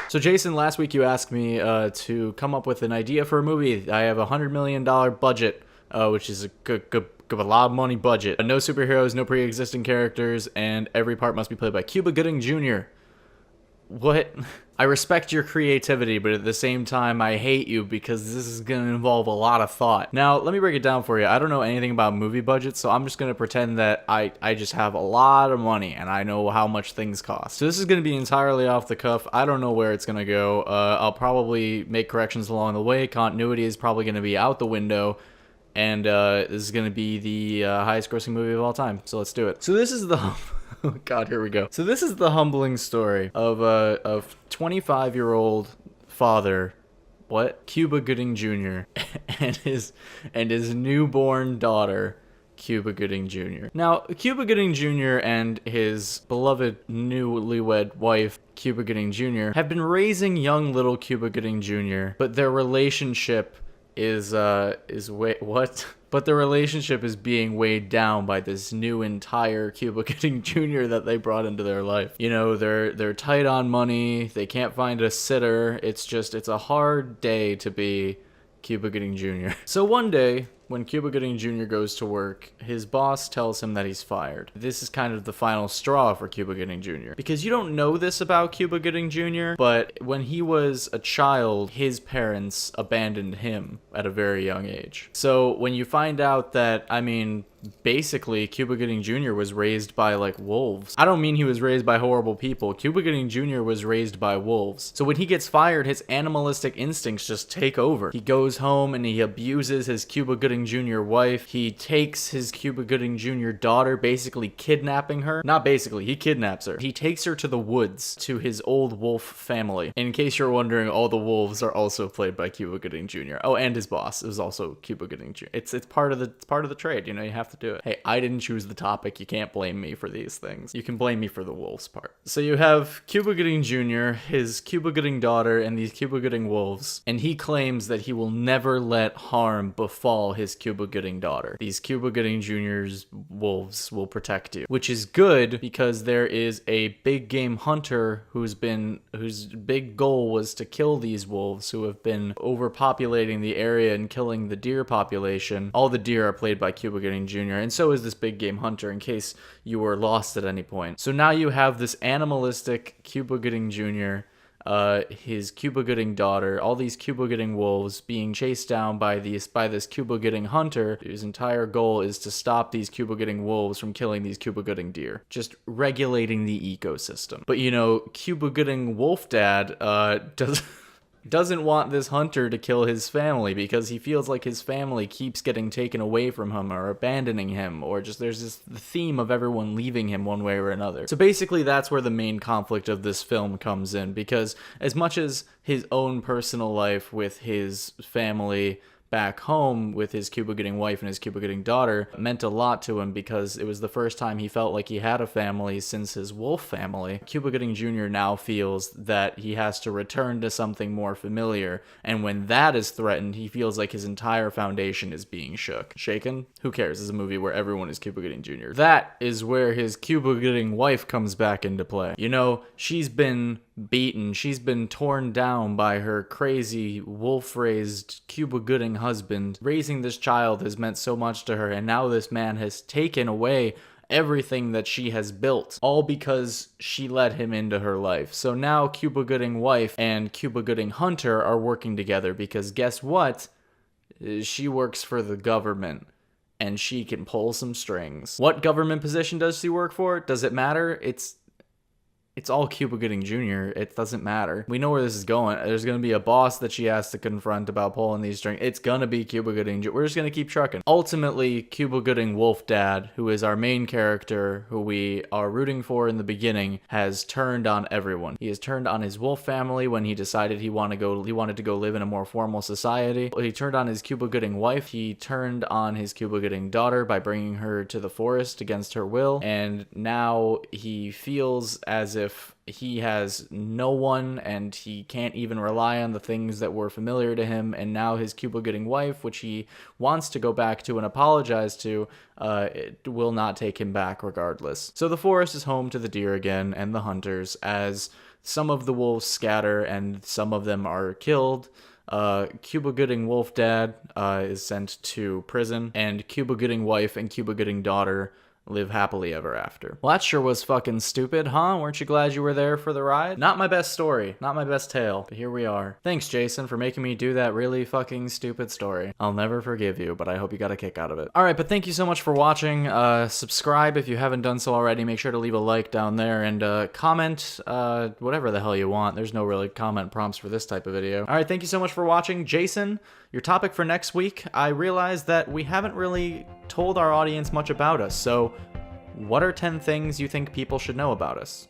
So Jason, last week you asked me to come up with an idea for a movie. I have $100 million budget, which is a a lot of money budget. No superheroes, no pre-existing characters, and every part must be played by Cuba Gooding Jr. What? I respect your creativity, but at the same time, I hate you because this is going to involve a lot of thought. Now, let me break it down for you. I don't know anything about movie budgets, so I'm just going to pretend that I just have a lot of money and I know how much things cost. So this is going to be entirely off the cuff. I don't know where it's going to go. I'll probably make corrections along the way. Continuity is probably going to be out the window. And this is going to be the highest grossing movie of all time. So let's do it. So this is the... Oh God, here we go. So this is the humbling story of 25-year-old father, Cuba Gooding Jr. and his newborn daughter, Cuba Gooding Jr. Now, Cuba Gooding Jr. and his beloved newlywed wife, Cuba Gooding Jr., have been raising young little Cuba Gooding Jr., but their relationship But the relationship is being weighed down by this new entire Cuba Gooding Jr. that they brought into their life. You know, they're tight on money. They can't find a sitter. It's a hard day to be Cuba Gooding Jr. So one day, when Cuba Gooding Jr. goes to work, his boss tells him that he's fired. This is kind of the final straw for Cuba Gooding Jr. Because you don't know this about Cuba Gooding Jr., but when he was a child, his parents abandoned him at a very young age. So when you find out that, basically Cuba Gooding Jr. was raised by wolves. I don't mean he was raised by horrible people. Cuba Gooding Jr. was raised by wolves. So when he gets fired, his animalistic instincts just take over. He goes home and he abuses his Cuba Gooding Jr. wife. He takes his Cuba Gooding Jr. daughter, basically kidnapping her. Not basically, he kidnaps her. He takes her to the woods to his old wolf family. In case you're wondering, all the wolves are also played by Cuba Gooding Jr. Oh, and his boss is also Cuba Gooding Jr. It's part of the trade, you have to do it. Hey, I didn't choose the topic. You can't blame me for these things. You can blame me for the wolves part. So you have Cuba Gooding Jr., his Cuba Gooding daughter, and these Cuba Gooding wolves, and he claims that he will never let harm befall his Cuba Gooding daughter. These Cuba Gooding Jr.'s wolves will protect you, which is good because there is a big game hunter whose big goal was to kill these wolves who have been overpopulating the area and killing the deer population. All the deer are played by Cuba Gooding Jr., and so is this big game hunter, in case you were lost at any point. So now you have this animalistic Cuba Gooding Jr., his Cuba Gooding daughter, all these Cuba Gooding wolves being chased down by this Cuba Gooding hunter, whose entire goal is to stop these Cuba Gooding wolves from killing these Cuba Gooding deer. Just regulating the ecosystem. But Cuba Gooding wolf dad doesn't want this hunter to kill his family because he feels like his family keeps getting taken away from him or abandoning him, or just there's this theme of everyone leaving him one way or another. So basically that's where the main conflict of this film comes in, because as much as his own personal life with his family back home with his Cuba Gooding wife and his Cuba Gooding daughter meant a lot to him because it was the first time he felt like he had a family since his wolf family. Cuba Gooding Jr. now feels that he has to return to something more familiar, and when that is threatened, he feels like his entire foundation is being shaken. Who cares? It's a movie where everyone is Cuba Gooding Jr. That is where his Cuba Gooding wife comes back into play. She's been beaten, she's been torn down by her crazy wolf-raised Cuba Gooding husband. Raising this child has meant so much to her, and now this man has taken away everything that she has built, all because she let him into her life. So now Cuba Gooding wife and Cuba Gooding hunter are working together because guess what? She works for the government, and she can pull some strings. What government position does she work for? Does it matter? It's all Cuba Gooding Jr. It doesn't matter. We know where this is going. There's going to be a boss that she has to confront about pulling these strings. It's going to be Cuba Gooding Jr. We're just going to keep trucking. Ultimately, Cuba Gooding Wolf Dad, who is our main character, who we are rooting for in the beginning, has turned on everyone. He has turned on his wolf family when he decided he wanted to go live in a more formal society. He turned on his Cuba Gooding wife. He turned on his Cuba Gooding daughter by bringing her to the forest against her will. And now he feels as if he has no one and he can't even rely on the things that were familiar to him, and now his Cuba Gooding wife, which he wants to go back to and apologize to, it will not take him back regardless. So the forest is home to the deer again and the hunters as some of the wolves scatter and some of them are killed. Cuba Gooding Wolf Dad is sent to prison, and Cuba Gooding Wife and Cuba Gooding Daughter live happily ever after. Well, that sure was fucking stupid, huh? Weren't you glad you were there for the ride? Not my best story, not my best tale, but here we are. Thanks, Jason, for making me do that really fucking stupid story. I'll never forgive you, but I hope you got a kick out of it. Alright, but thank you so much for watching. Subscribe if you haven't done so already. Make sure to leave a like down there, and comment whatever the hell you want. There's no really comment prompts for this type of video. Alright, thank you so much for watching. Jason, your topic for next week, I realized that we haven't really told our audience much about us, so what are 10 things you think people should know about us?